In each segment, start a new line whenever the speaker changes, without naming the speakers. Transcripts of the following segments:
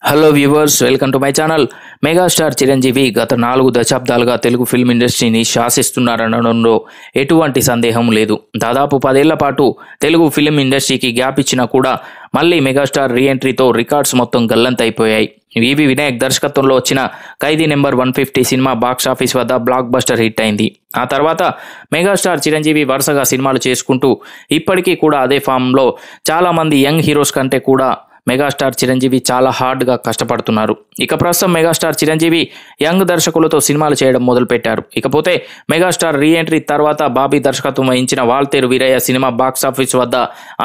Hello viewers, welcome to my channel. Megastar Chiranjeevi గత 4 దశాబ్దాలుగా Telugu film ఇండస్ట్రీని శాసిస్తున్నారనడంలో ఎటువంటి సందేహం లేదు. దాదాపు 10 ఏళ్ల పాటు తెలుగు ఫిల్మ్ ఇండస్ట్రీకి గ్యాప్ ఇచ్చినా కూడా మళ్ళీ మెగాస్టార్ రీఎంట్రీతో రికార్డ్స్ మొత్తం గల్లంతైపోయాయి. వివి వినాయక్ దర్శకత్వంలో వచ్చిన ఖైదీ నెంబర్ 150 సినిమా బాక్సాఫీస్ వద్ద బ్లాక్ బస్టర్ హిట్ అయింది. ఆ తర్వాత మెగాస్టార్ చిరంజీవి వరుసగా సినిమాలు చేసుకుంటూ ఇప్పటికీ కూడా అదే ఫామ్లో చాలామంది యంగ్ హీరోస్ కంటే కూడా మెగాస్టార్ చిరంజీవి చాలా హార్డ్గా కష్టపడుతున్నారు. ఇక ప్రస్తుతం మెగాస్టార్ చిరంజీవి యంగ్ దర్శకులతో సినిమాలు చేయడం మొదలుపెట్టారు. ఇకపోతే మెగాస్టార్ రీఎంట్రీ తర్వాత బాబీ దర్శకత్వం వహించిన వాల్తేరు వీరయ్య సినిమా బాక్సాఫీస్ వద్ద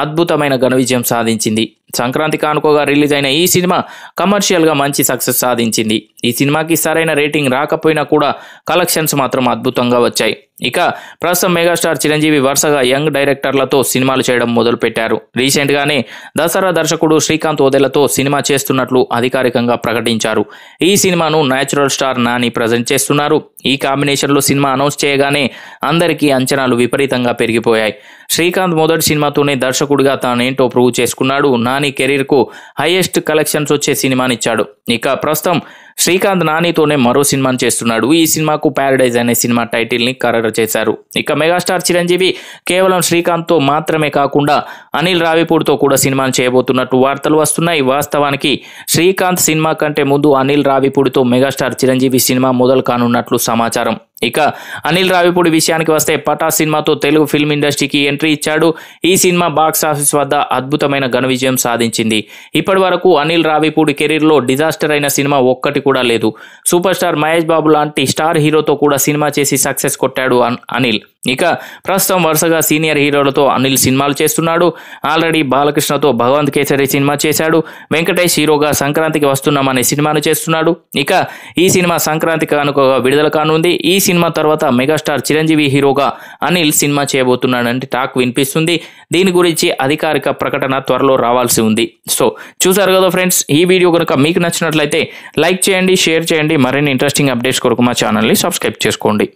అద్భుతమైన ఘన విజయం సాధించింది. సంక్రాంతి కానుకగా రిలీజ్ అయిన ఈ సినిమా కమర్షియల్గా మంచి సక్సెస్ సాధించింది. ఈ సినిమాకి సరైన రేటింగ్ రాకపోయినా కూడా కలెక్షన్స్ మాత్రం అద్భుతంగా వచ్చాయి. ఇక ప్రస్తుతం మెగాస్టార్ చిరంజీవి వరుసగా యంగ్ డైరెక్టర్లతో సినిమాలు చేయడం మొదలుపెట్టారు. రీసెంట్గానే దసరా దర్శకుడు శ్రీకాంత్ ఓదెలతో సినిమా చేస్తున్నట్లు అధికారికంగా ప్రకటించారు. ఈ సినిమాను న్యాచురల్ స్టార్ నాని ప్రజెంట్ చేస్తున్నారు. ఈ కాంబినేషన్లో సినిమా అనౌన్స్ చేయగానే అందరికీ అంచనాలు విపరీతంగా పెరిగిపోయాయి. శ్రీకాంత్ మొదటి సినిమాతోనే దర్శకుడిగా తానేంటో ప్రూవ్ చేసుకున్నాడు. నాని కెరీర్కు హైయెస్ట్ కలెక్షన్స్ వచ్చే సినిమానిచ్చాడు. ఇక ప్రస్తుతం శ్రీకాంత్ నానితోనే మరో సినిమాని చేస్తున్నాడు. ఈ సినిమాకు ప్యారడైజ్ అనే సినిమా టైటిల్ని ఖరారు చేశారు. ఇక మెగాస్టార్ చిరంజీవి కేవలం శ్రీకాంత్తో మాత్రమే కాకుండా అనిల్ రావిపూడితో కూడా సినిమాను చేయబోతున్నట్టు వార్తలు వస్తున్నాయి. వాస్తవానికి శ్రీకాంత్ సినిమా కంటే ముందు అనిల్ రావిపూడితో మెగాస్టార్ చిరంజీవి సినిమా మొదలు కానున్నట్లు సమాచారం. ఇక అనిల్ రావిపూడి విషయానికి వస్తే పటాస్ సినిమాతో తెలుగు ఫిల్మ్ ఇండస్ట్రీకి ఎంట్రీ ఇచ్చాడు. ఈ సినిమా బాక్స్ ఆఫీస్ వద్ద అద్భుతమైన ఘన విజయం సాధించింది. ఇప్పటి వరకు అనిల్ రావిపూడి కెరీర్లో డిజాస్టర్ అయిన సినిమా ఒక్కటి కూడా లేదు. సూపర్ స్టార్ మహేష్ బాబు లాంటి స్టార్ హీరోతో కూడా సినిమా చేసి సక్సెస్ కొట్టాడు అనిల్. ఇక ప్రస్తుతం వరుసగా సీనియర్ హీరోలతో అనిల్ సినిమాలు చేస్తున్నాడు. ఆల్రెడీ బాలకృష్ణతో భగవంత్ కేసరి సినిమా చేశాడు. వెంకటేష్ హీరోగా సంక్రాంతికి వస్తున్నామనే సినిమాను చేస్తున్నాడు. ఇక ఈ సినిమా సంక్రాంతి కానుకగా విడుదల కానుంది. ఈ సినిమా తర్వాత మెగాస్టార్ చిరంజీవి హీరోగా అనిల్ సినిమా చేయబోతున్నాడంటే టాక్ వినిపిస్తుంది. దీని గురించి అధికారిక ప్రకటన త్వరలో రావాల్సి ఉంది. సో చూసారు కదా ఫ్రెండ్స్, ఈ వీడియో కనుక మీకు నచ్చినట్లయితే లైక్ చేయండి, షేర్ చేయండి. మరిన్ని ఇంట్రెస్టింగ్ అప్డేట్స్ కొరకు మా ఛానల్ని సబ్స్క్రైబ్ చేసుకోండి.